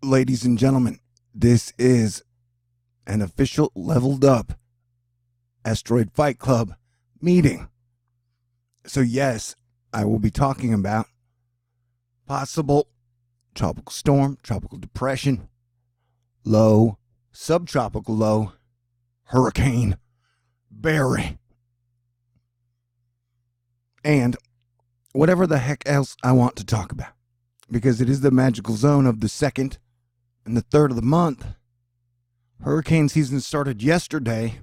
Ladies and gentlemen, this is an official leveled up Asteroid Fight Club meeting. So yes, I will be talking about possible tropical storm, tropical depression, low, subtropical low, hurricane, Barry, and whatever the heck else I want to talk about. Because it is the magical zone of the 2nd and the 3rd of the month. Hurricane season started yesterday,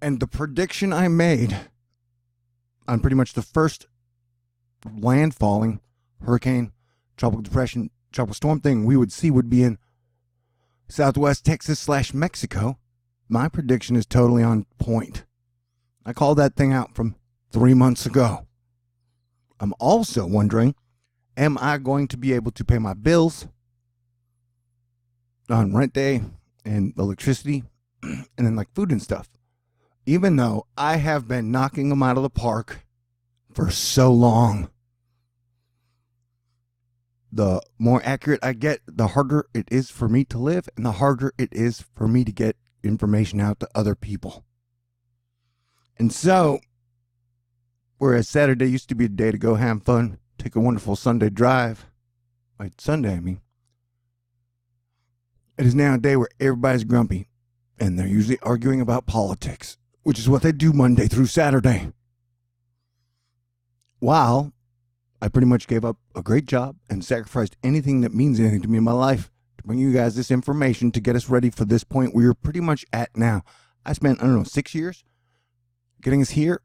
and the prediction I made on pretty much the first landfalling hurricane, tropical depression, tropical storm thing we would see would be in Southwest Texas / Mexico. My prediction is totally on point. I called that thing out from 3 months ago. I'm also wondering, am I going to be able to pay my bills on rent day and electricity and then like food and stuff? Even though I have been knocking them out of the park for so long. The more accurate I get, the harder it is for me to live and the harder it is for me to get information out to other people. And so, whereas Saturday used to be a day to go have fun, take a wonderful Sunday drive, like Sunday, I mean, it is now a day where everybody's grumpy and they're usually arguing about politics, which is what they do Monday through Saturday. While I pretty much gave up a great job and sacrificed anything that means anything to me in my life to bring you guys this information to get us ready for this point we're pretty much at now. I spent, 6 years getting us here.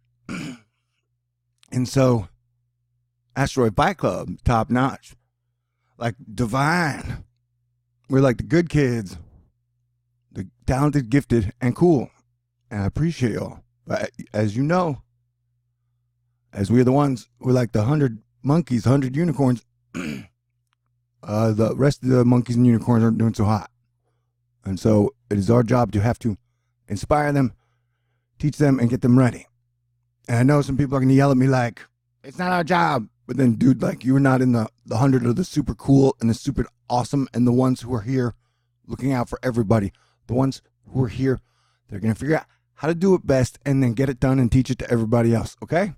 And so, Asteroid Fight Club, top notch. Like divine. We're like the good kids. The talented, gifted, and cool. And I appreciate y'all. But as you know, as we're the ones, we're like the 100 monkeys, 100 unicorns. The rest of the monkeys and unicorns aren't doing so hot. And so it is our job to have to inspire them, teach them, and get them ready. And I know some people are going to yell at me like, it's not our job. But then, dude, like, you're not in the 100 of the super cool and the super awesome and the ones who are here looking out for everybody. The ones who are here, they're going to figure out how to do it best and then get it done and teach it to everybody else, okay?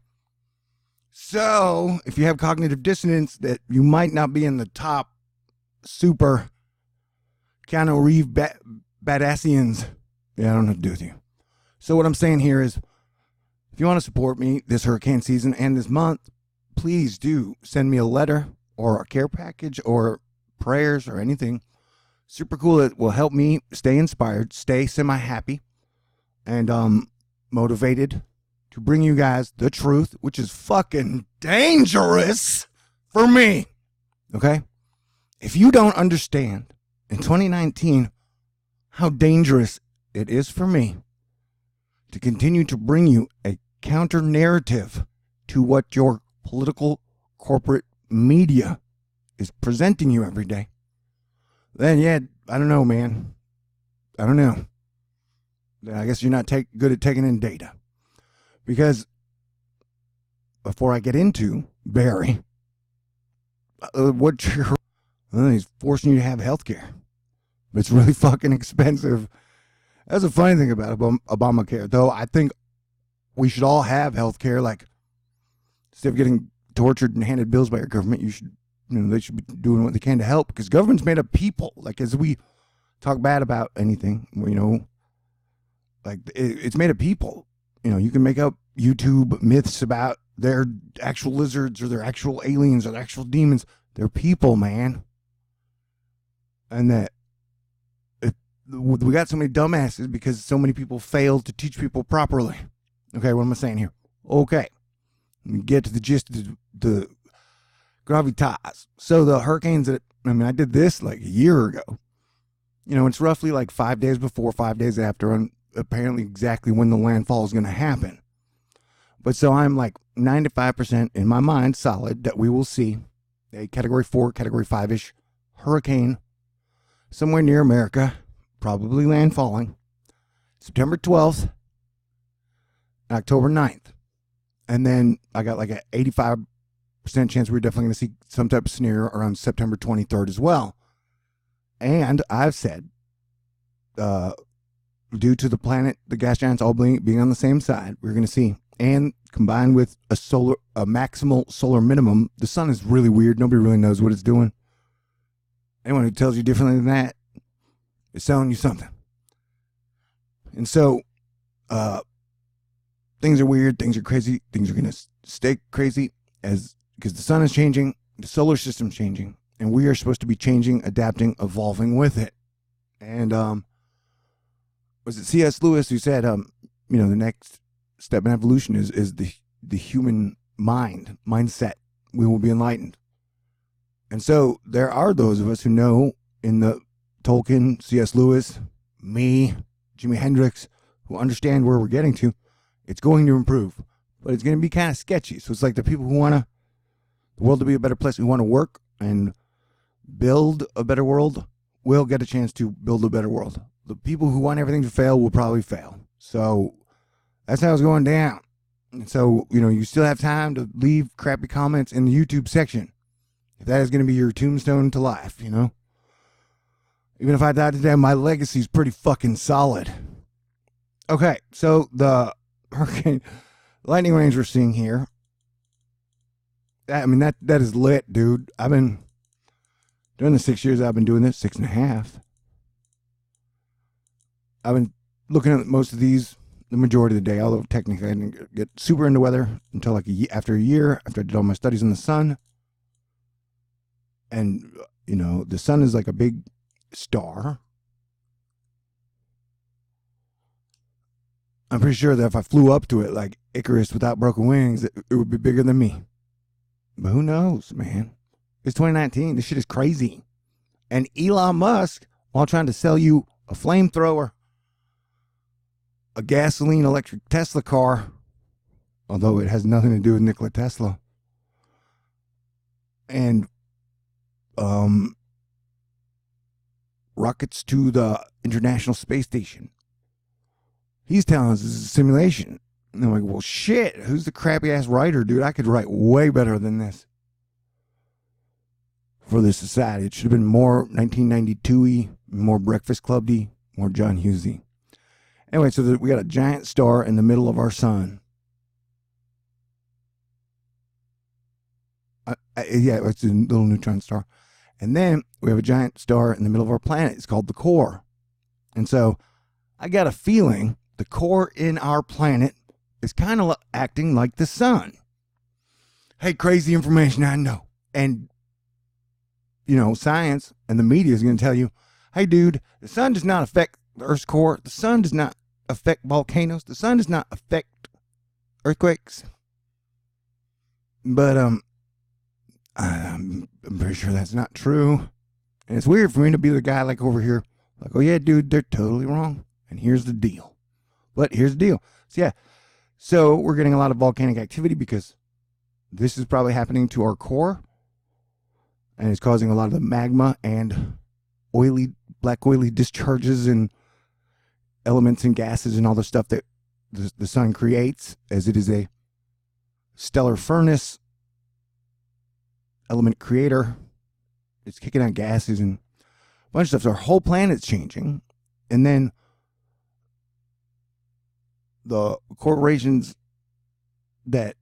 So, if you have cognitive dissonance that you might not be in the top super Keanu Reeves badassians, yeah, I don't know what to do with you. So what I'm saying here is, if you want to support me this hurricane season and this month, please do send me a letter or a care package or prayers or anything super cool that will help me stay inspired, stay semi-happy, and motivated to bring you guys the truth, which is fucking dangerous for me. Okay? If you don't understand in 2019 how dangerous it is for me to continue to bring you a counter narrative to what your political corporate media is presenting you every day, then yeah, I don't know, man. I don't know. I guess you're not good at taking in data. Because before I get into Barry, he's forcing you to have health care. But it's really fucking expensive. That's a funny thing about Obamacare, though. I think we should all have health care. Like, instead of getting tortured and handed bills by your government, they should be doing what they can to help, because government's made of people. Like, as we talk bad about anything, like, it's made of people. You can make up YouTube myths about their actual lizards or their actual aliens or their actual demons. They're people, man. And that we got so many dumbasses because so many people failed to teach people properly. Okay, what am I saying here? Okay, let me get to the gist of the gravitas. So the hurricanes I did this like a year ago. It's roughly like 5 days before, 5 days after, and apparently exactly when the landfall is going to happen. But so I'm like 95% in my mind solid that we will see a category 4, category 5-ish hurricane somewhere near America, probably landfalling September 12th, October 9th. And then I got like an 85% chance we're definitely going to see some type of scenario around September 23rd as well. And I've said, due to the planet, the gas giants all being on the same side, we're going to see, and combined with a maximal solar minimum, the sun is really weird. Nobody really knows what it's doing. Anyone who tells you differently than that is telling you something. And so, things are weird, things are crazy, things are going to stay crazy because the sun is changing, the solar system's changing, and we are supposed to be changing, adapting, evolving with it. And was it C.S. Lewis who said, the next step in evolution is the human mindset. We will be enlightened. And so there are those of us who know, in the Tolkien, C.S. Lewis, me, Jimi Hendrix, who understand where we're getting to. It's going to improve, but it's going to be kind of sketchy. So it's like the people who want the world to be a better place, who want to work and build a better world, will get a chance to build a better world. The people who want everything to fail will probably fail. So that's how it's going down. And so, you still have time to leave crappy comments in the YouTube section. If that is going to be your tombstone to life, Even if I die today, my legacy is pretty fucking solid. Okay, so the hurricane lightning range we're seeing here, that is lit, dude. I've been doing this 6 years. I've been doing this 6.5. I've been looking at most of these the majority of the day, although technically I didn't get super into weather until after a year, after I did all my studies on the sun. And, the sun is like a big star. I'm pretty sure that if I flew up to it like Icarus without broken wings, it would be bigger than me. But who knows, man? It's 2019. This shit is crazy. And Elon Musk, while trying to sell you a flamethrower, a gasoline electric Tesla car, although it has nothing to do with Nikola Tesla, and rockets to the International Space Station. He's telling us this is a simulation. And I'm like, well, shit, who's the crappy ass writer, dude? I could write way better than this for this society. It should have been more 1992-y, more Breakfast Club-y, more John Hughes-y. Anyway, so we got a giant star in the middle of our sun. Yeah, it's a little neutron star. And then we have a giant star in the middle of our planet. It's called the core. And so I got a feeling the core in our planet is kind of acting like the sun. Hey, crazy information, I know. And, science and the media is going to tell you, hey, dude, the sun does not affect the Earth's core. The sun does not affect volcanoes. The sun does not affect earthquakes. But I'm pretty sure that's not true. And it's weird for me to be the guy like over here, like, oh yeah, dude, they're totally wrong. And here's the deal. But here's the deal. So yeah, so we're getting a lot of volcanic activity because this is probably happening to our core. And it's causing a lot of the magma and black oily discharges and elements and gases and all the stuff that the sun creates, as it is a stellar furnace element creator. It's kicking out gases and a bunch of stuff. So our whole planet's changing. And then the corporations that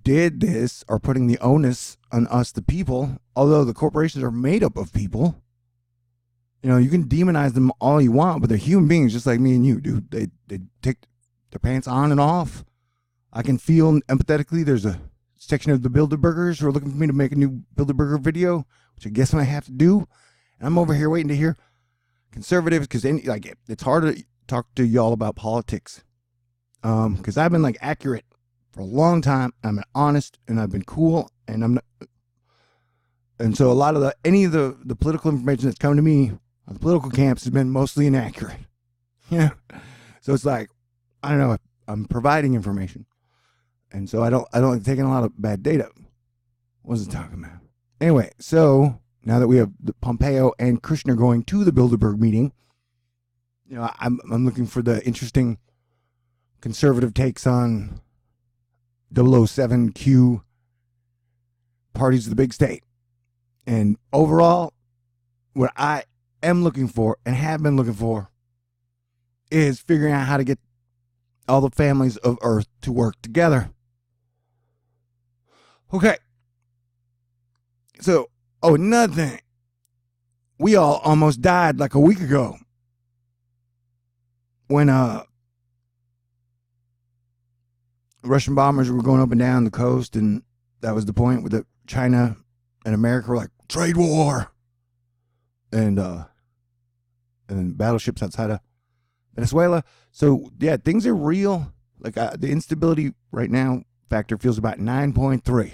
did this are putting the onus on us, the people, although the corporations are made up of people. You can demonize them all you want, but they're human beings just like me and you, dude. They take their pants on and off. I can feel empathetically. There's a section of the Bilderbergers who are looking for me to make a new Bilderberger video, which I guess I have to do. And I'm over here waiting to hear conservatives, because it's hard to talk to y'all about politics. Because I've been accurate for a long time. I've been honest and I've been cool, and I'm not. And so a lot of any of the political information that's come to me on the political camps has been mostly inaccurate. So it's like, I don't know, I'm providing information. And so I don't like taking a lot of bad data. What was I talking about? Anyway, so now that we have the Pompeo and Kushner going to the Bilderberg meeting, I'm looking for the interesting conservative takes on 007Q parties of the big state. And overall, what I am looking for and have been looking for is figuring out how to get all the families of Earth to work together. Okay. So, another thing. We all almost died like a week ago when Russian bombers were going up and down the coast, and that was the point with China and America were like, trade war. And then battleships outside of Venezuela. So, yeah, things are real. Like the instability right now factor feels about 9.3.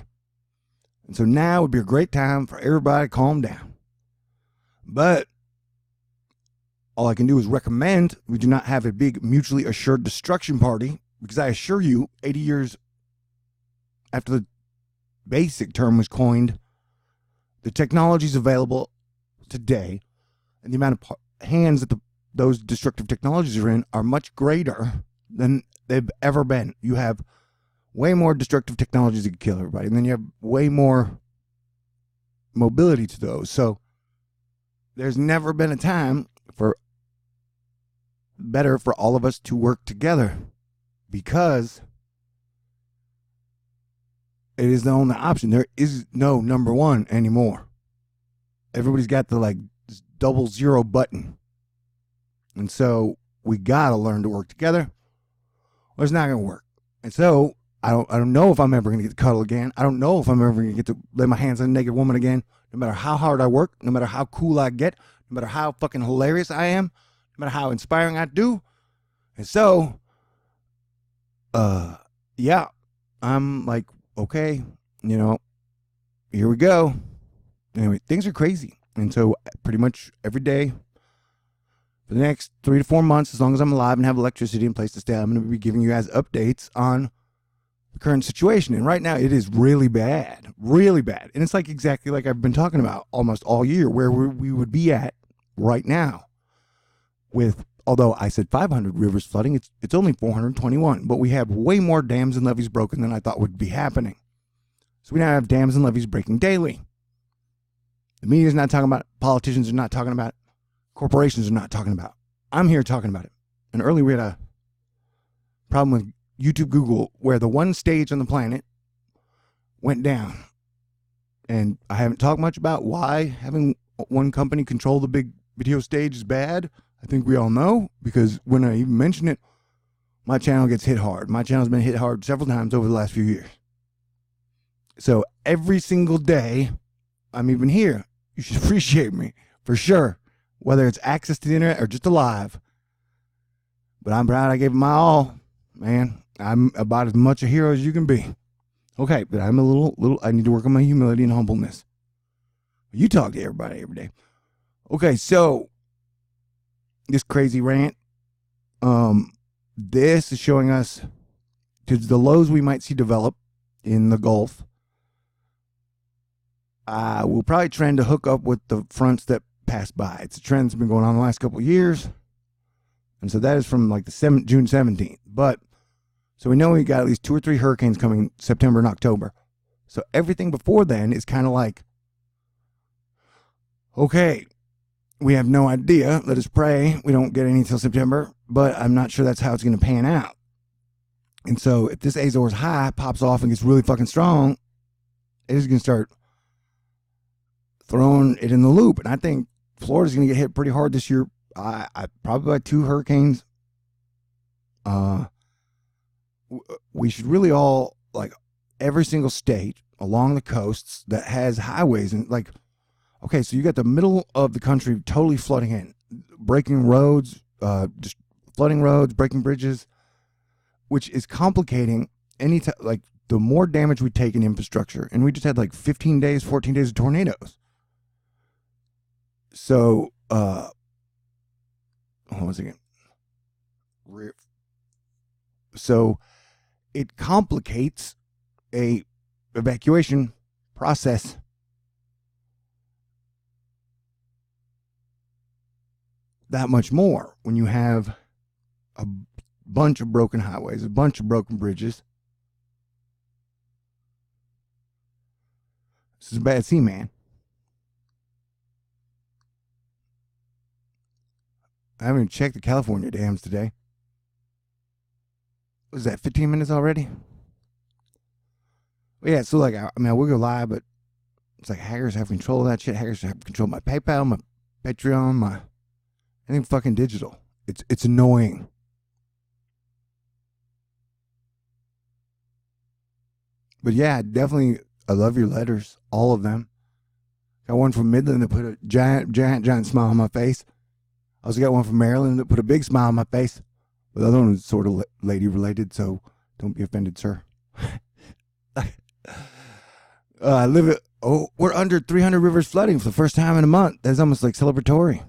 And so now would be a great time for everybody to calm down. But all I can do is recommend we do not have a big mutually assured destruction party, because I assure you, 80 years after the basic term was coined, the technologies available today and the amount of hands that those destructive technologies are in are much greater than they've ever been. You have way more destructive technologies that can kill everybody, and then you have way more mobility to those. So there's never been a time better for all of us to work together, because it is the only option. There is no number one anymore. Everybody's got the 00 button. And so we got to learn to work together, or it's not going to work. And so I don't know if I'm ever going to get to cuddle again. I don't know if I'm ever going to get to lay my hands on a naked woman again, no matter how hard I work, no matter how cool I get, no matter how fucking hilarious I am, no matter how inspiring I do. And so, yeah, I'm like, okay, here we go. Anyway, things are crazy. And so pretty much every day for the next 3 to 4 months, as long as I'm alive and have electricity and place to stay, I'm going to be giving you guys updates on the current situation. And right now it is really bad, really bad. And it's exactly like I've been talking about almost all year, where we would be at right now with, although I said 500 rivers flooding, it's only 421, but we have way more dams and levees broken than I thought would be happening. So we now have dams and levees breaking daily. The media's not talking about it. Politicians are not talking about it. Corporations are not talking about it. I'm here talking about it. And earlier we had a problem with YouTube, Google, where the one stage on the planet went down. And I haven't talked much about why having one company control the big video stage is bad. I think we all know, because when I even mention it, my channel gets hit hard. My channel's been hit hard several times over the last few years. So every single day I'm even here, you should appreciate me, for sure. Whether it's access to the internet or just alive. But I'm proud I gave it my all, man. I'm about as much a hero as you can be. Okay, but I'm a little, I need to work on my humility and humbleness. You talk to everybody every day. Okay, so this crazy rant, this is showing us to the lows we might see develop in the Gulf. We'll probably trend to hook up with the fronts that pass by. It's a trend that's been going on the last couple of years. And so that is from June 17th. But so we know we got at least 2 or 3 hurricanes coming September and October. So everything before then is kind of like, okay, we have no idea. Let us pray we don't get any till September, but I'm not sure that's how it's going to pan out. And so if this Azores high pops off and gets really fucking strong, it is going to start throwing it in the loop. And I think Florida's going to get hit pretty hard this year. I probably by 2 hurricanes. We should really all, every single state along the coasts that has highways, and okay, so you got the middle of the country totally flooding in, breaking roads, just flooding roads, breaking bridges, which is complicating the more damage we take in infrastructure. And we just had 15 days, 14 days of tornadoes. So, hold on a second. So it complicates a evacuation process. That much more when you have a bunch of broken highways, a bunch of broken bridges. This is a bad scene, man. I haven't even checked the California dams today. Was that 15 minutes already? Well, yeah, so like, I mean, I will go live, but it's like hackers have control of that shit. Hackers have control of my PayPal, my Patreon, my anything fucking digital. It's annoying. But yeah, definitely, I love your letters, all of them. Got one from Midland that put a giant smile on my face. I also got one from Maryland that put a big smile on my face. But the other one was sort of lady related, so don't be offended, sir. We're under 300 rivers flooding for the first time in a month. That's almost like celebratory.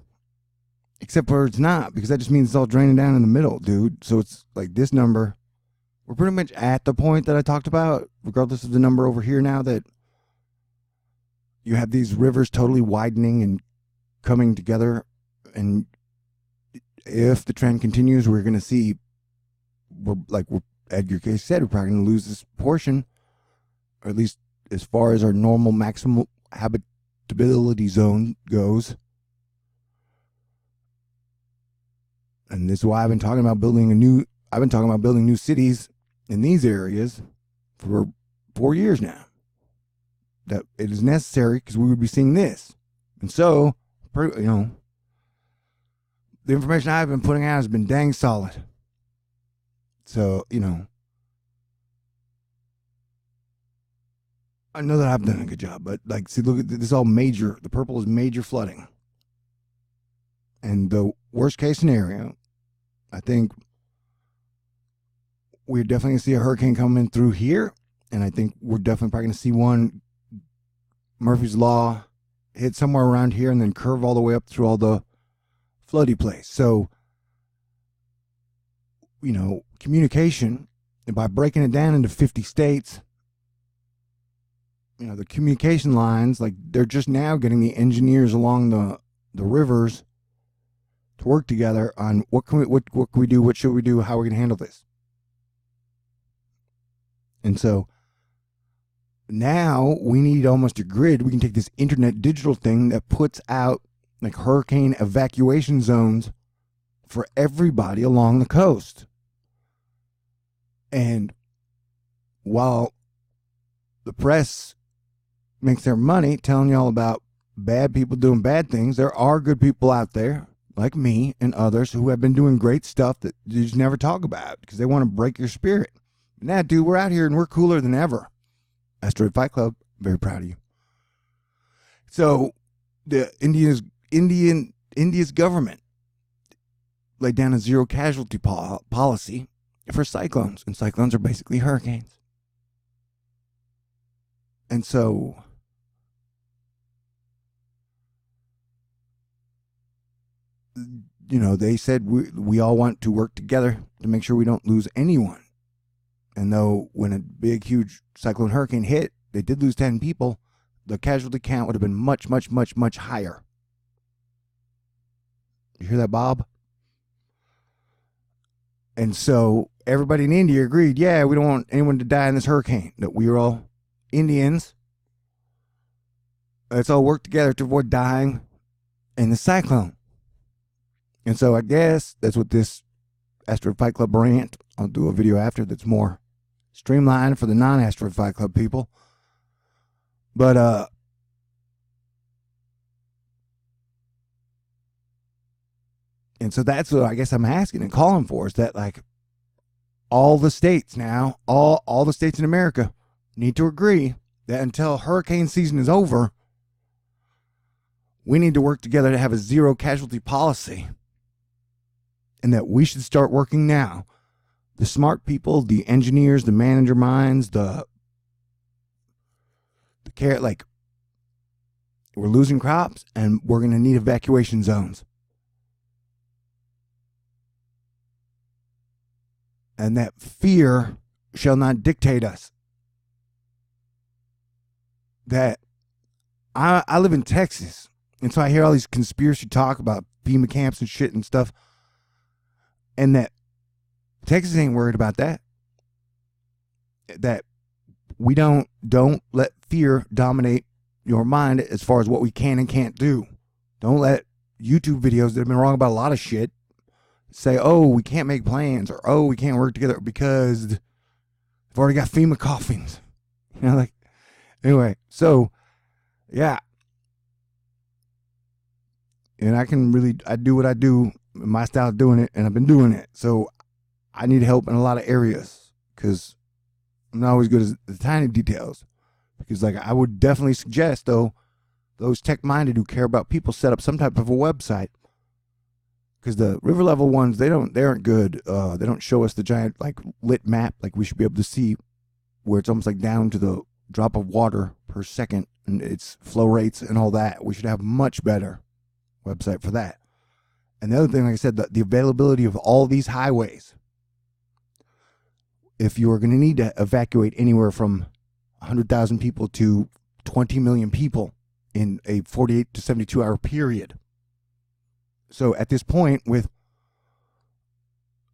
Except for it's not, because that just means it's all draining down in the middle, dude. So it's like this number. We're pretty much at the point that I talked about, regardless of the number over here now, that you have these rivers totally widening and coming together. And if the trend continues, we're going to see, Edgar Case said, we're probably going to lose this portion, or at least as far as our normal maximum habitability zone goes. And this is why I've been talking about building new cities in these areas for 4 years now. That it is necessary because we would be seeing this. And so, the information I've been putting out has been dang solid. So, I know that I've done a good job, but see, look at this, is all major. The purple is major flooding. And the worst case scenario, I think we're definitely going to see a hurricane coming through here. And I think we're definitely probably going to see one, Murphy's Law, hit somewhere around here and then curve all the way up through all the floody place. So, communication, and by breaking it down into 50 states, the communication lines, they're just now getting the engineers along the rivers to work together on what can we do, what should we do, how are we going to handle this. And so now we need almost a grid. We can take this internet digital thing that puts out hurricane evacuation zones for everybody along the coast. And while the press makes their money telling y'all about bad people doing bad things, there are good people out there like me and others who have been doing great stuff that you just never talk about because they want to break your spirit. Nah, dude, we're out here and we're cooler than ever. Asteroid Fight Club, very proud of you. So the India's government laid down a zero casualty policy for cyclones, and cyclones are basically hurricanes. And so they said we all want to work together to make sure we don't lose anyone. And though when a big, huge cyclone hurricane hit, they did lose 10 people, the casualty count would have been much, much, much, much higher. You hear that, Bob? And so everybody in India agreed, yeah, we don't want anyone to die in this hurricane, that we are all Indians. Let's all work together to avoid dying in the cyclone. And so I guess that's what this Asteroid Fight Club rant, I'll do a video after that's more streamlined for the non-Asteroid Fight Club people. But, and so that's what I guess I'm asking and calling for, is that all the states now, all the states in America need to agree that until hurricane season is over, we need to work together to have a zero casualty policy. And that we should start working now. The smart people, the engineers, the manager minds, the care, we're losing crops and we're going to need evacuation zones. And that fear shall not dictate us. That I live in Texas, and so I hear all these conspiracy talk about FEMA camps and shit and stuff. And that Texas ain't worried about that. That we don't let fear dominate your mind as far as what we can and can't do. Don't let YouTube videos that have been wrong about a lot of shit say, oh, we can't make plans, or oh, we can't work together because they've already got FEMA coffins. You know, like, anyway, so yeah. And I do what I do, my style of doing it, and I've been doing it. So I need help in a lot of areas because I'm not always good at the tiny details. Because, like, I would definitely suggest, though, those tech-minded who care about people set up some type of a website. Because the river level ones, they aren't good. They don't show us the giant, like, lit map like we should be able to see, where it's almost like down to the drop of water per second and its flow rates and all that. We should have much better website for that. And the other thing, like I said, the availability of all these highways. If you are going to need to evacuate anywhere from 100,000 people to 20 million people in a 48 to 72 hour period. So at this point, with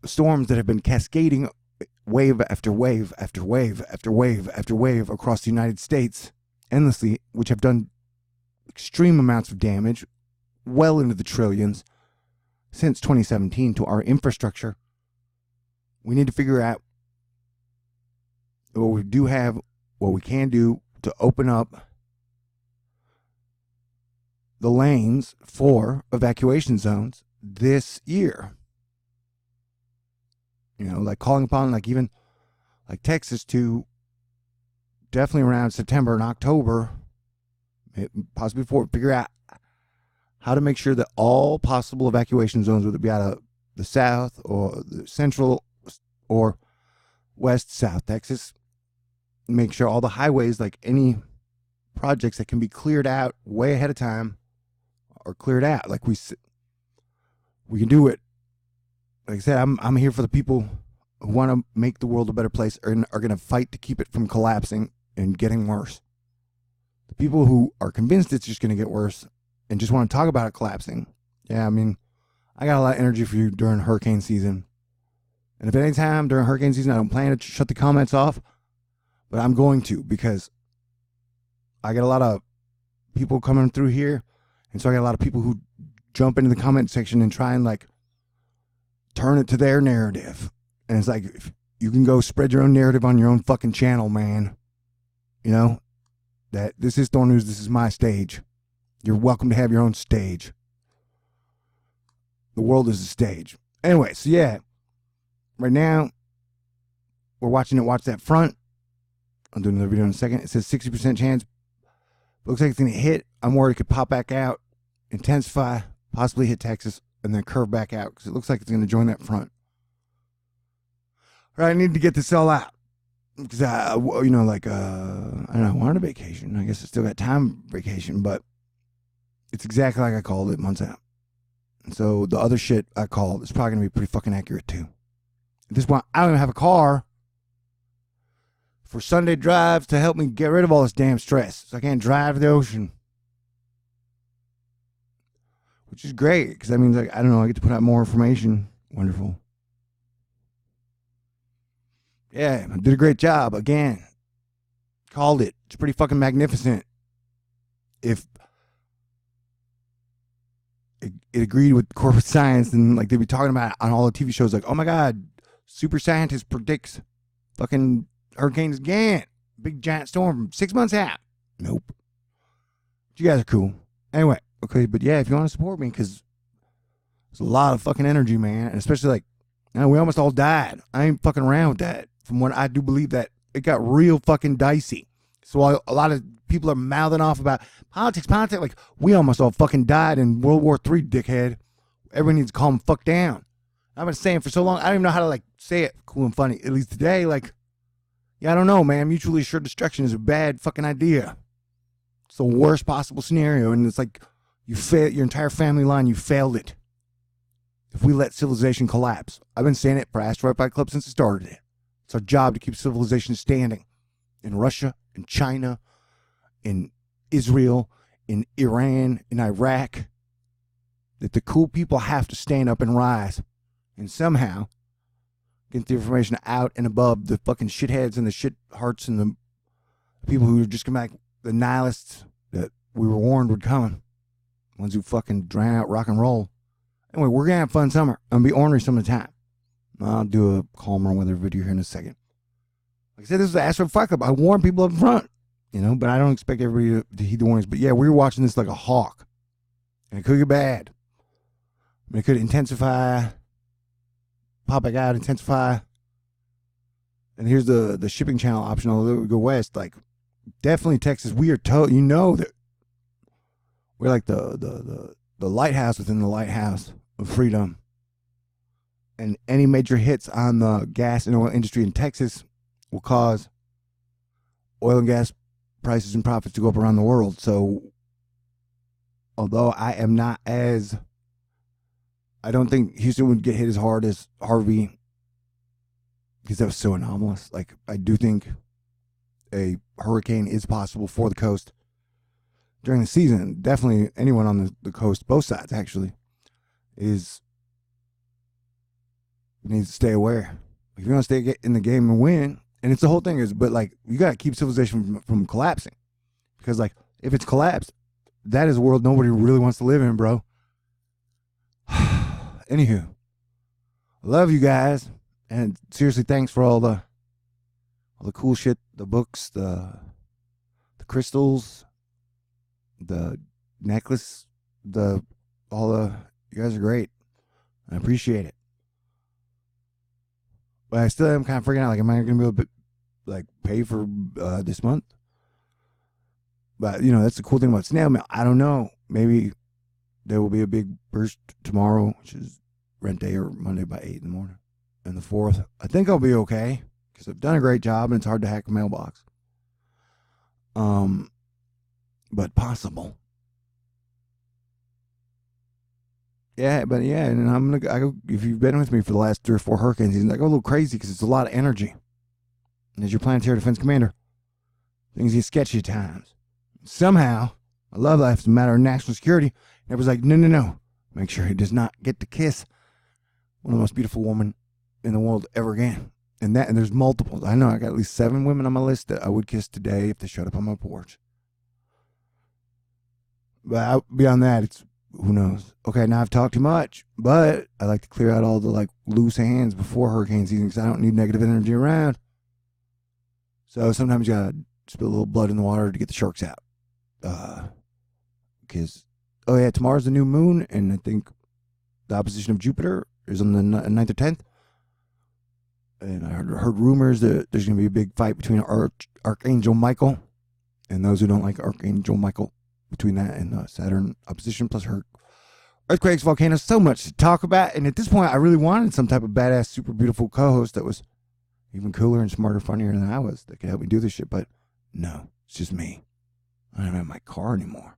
storms that have been cascading wave after wave after wave after wave after wave across the United States endlessly, which have done extreme amounts of damage, well into the trillions, since 2017 to our infrastructure, we need to figure out what we do have, what we can do to open up the lanes for evacuation zones this year. You know, like calling upon, like, even like Texas to definitely around September and October, possibly before, figure out how to make sure that all possible evacuation zones, whether it be out of the south or the central or west, south Texas, make sure all the highways, like any projects that can be cleared out way ahead of time, are cleared out. Like we can do it. Like I said, I'm here for the people who want to make the world a better place and are going to fight to keep it from collapsing and getting worse. The people who are convinced it's just going to get worse and just want to talk about it collapsing. Yeah, I mean, I got a lot of energy for you during hurricane season. And if at any time during hurricane season I don't plan to shut the comments off, but I'm going to, because I get a lot of people coming through here. And so I got a lot of people who jump into the comment section and try and, like, turn it to their narrative. And it's like, if you can go spread your own narrative on your own fucking channel, man. You know, that this is THORnews, this is my stage. You're welcome to have your own stage. The world is a stage. Anyway, so yeah, right now, we're watching it watch that front. I'll do another video in a second. It says 60% chance. Looks like it's going to hit. I'm worried it could pop back out, intensify, possibly hit Texas, and then curve back out, because it looks like it's going to join that front. All right, I need to get this all out. Because, you know, like, I don't know, I wanted a vacation. I guess I still got time vacation, but it's exactly like I called it months out. And so the other shit I called is probably going to be pretty fucking accurate, too. At this point, I don't even have a car for Sunday drives to help me get rid of all this damn stress. So I can't drive to the ocean. Which is great, because that means, like, I don't know, I get to put out more information. Wonderful. Yeah, I did a great job again. Called it. It's pretty fucking magnificent. If it agreed with corporate science, and, like, they'd be talking about it on all the TV shows, like, oh my God, super scientist predicts fucking hurricanes again. Big giant storm 6 months out. Nope. But you guys are cool. Anyway, okay, but yeah, if you want to support me, because there's a lot of fucking energy, man, and especially, like, you know, we almost all died. I ain't fucking around with that. From what I do believe, that it got real fucking dicey. So while a lot of people are mouthing off about politics, like, we almost all fucking died in World War III, dickhead. Everyone needs to calm the fuck down. I've been saying for so long, I don't even know how to, like, say it cool and funny. At least today, like, yeah, I don't know, man. Mutually assured destruction is a bad fucking idea. It's the worst possible scenario, and it's like you failed your entire family line. You failed it. If we let civilization collapse, I've been saying it for Asteroid Fight Club since it started it. It's our job to keep civilization standing in Russia, in China, in Israel, in Iran, in Iraq. That the cool people have to stand up and rise and somehow get the information out and above the fucking shitheads and the shit hearts and the people who are just come back, the nihilists that we were warned would come, ones who fucking drown out rock and roll Anyway, we're going to have fun summer. I'm going to be ornery some of the time. I'll do a calmer weather video here in a second. Like I said, this is the Asteroid Fight Club. I warn people up front, but I don't expect everybody to heed the warnings. But yeah, we were watching this like a hawk. And it could get bad. I mean, it could intensify, pop back out, intensify. And here's the shipping channel option. Although we go west, like definitely Texas. We are that we're like the lighthouse within the lighthouse of freedom. And any major hits on the gas and oil industry in Texas will cause oil and gas prices and profits to go up around the world. So, although I don't think Houston would get hit as hard as Harvey, because that was so anomalous. Like, I do think a hurricane is possible for the coast during the season. Definitely anyone on the coast, both sides actually, needs to stay aware. If you want to stay in the game and win, and it's the whole thing but like, you got to keep civilization from collapsing. Because like, if it's collapsed, that is a world nobody really wants to live in, bro. Anywho, I love you guys, and seriously, thanks for all the cool shit, the books, the crystals, the necklace, you guys are great. I appreciate it. But I still am kind of freaking out. Like, am I going to be able to pay for this month? But that's the cool thing about snail mail. I don't know. Maybe there will be a big burst tomorrow, which is rent day, or Monday by 8 in the morning. And the 4th, I think I'll be okay, because I've done a great job and it's hard to hack a mailbox. But possible. Yeah, but yeah, and if you've been with me for the last 3 or 4 hurricane seasons, I go a little crazy because it's a lot of energy. And as your planetary defense commander, things get sketchy at times. Somehow, my love life is a matter of national security. And it was like, no. Make sure he does not get to kiss one of the most beautiful women in the world ever again. And there's multiples. I know I got at least 7 women on my list that I would kiss today if they showed up on my porch. But beyond that, it's, who knows? Okay, now I've talked too much, but I like to clear out all the loose hands before hurricane season, because I don't need negative energy around. So sometimes you gotta spill a little blood in the water to get the sharks out. Because, tomorrow's the new moon, and I think the opposition of Jupiter is on the 9th or 10th. And I heard rumors that there's going to be a big fight between Archangel Michael and those who don't like Archangel Michael, between that and Saturn opposition, plus her earthquakes, volcanoes, so much to talk about. And at this point, I really wanted some type of badass, super beautiful co-host that was even cooler and smarter, funnier than I was, that could help me do this shit. But no, it's just me. I don't even have my car anymore.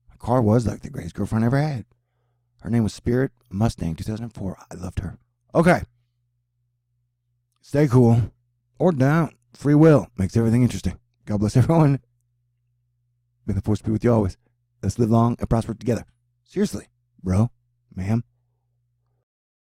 My car was like the greatest girlfriend I ever had. Her name was Spirit Mustang 2004. I loved her. Okay. Stay cool. Or don't. Free will makes everything interesting. God bless everyone. May the force be with you always. Let's live long and prosper together. Seriously, bro, ma'am.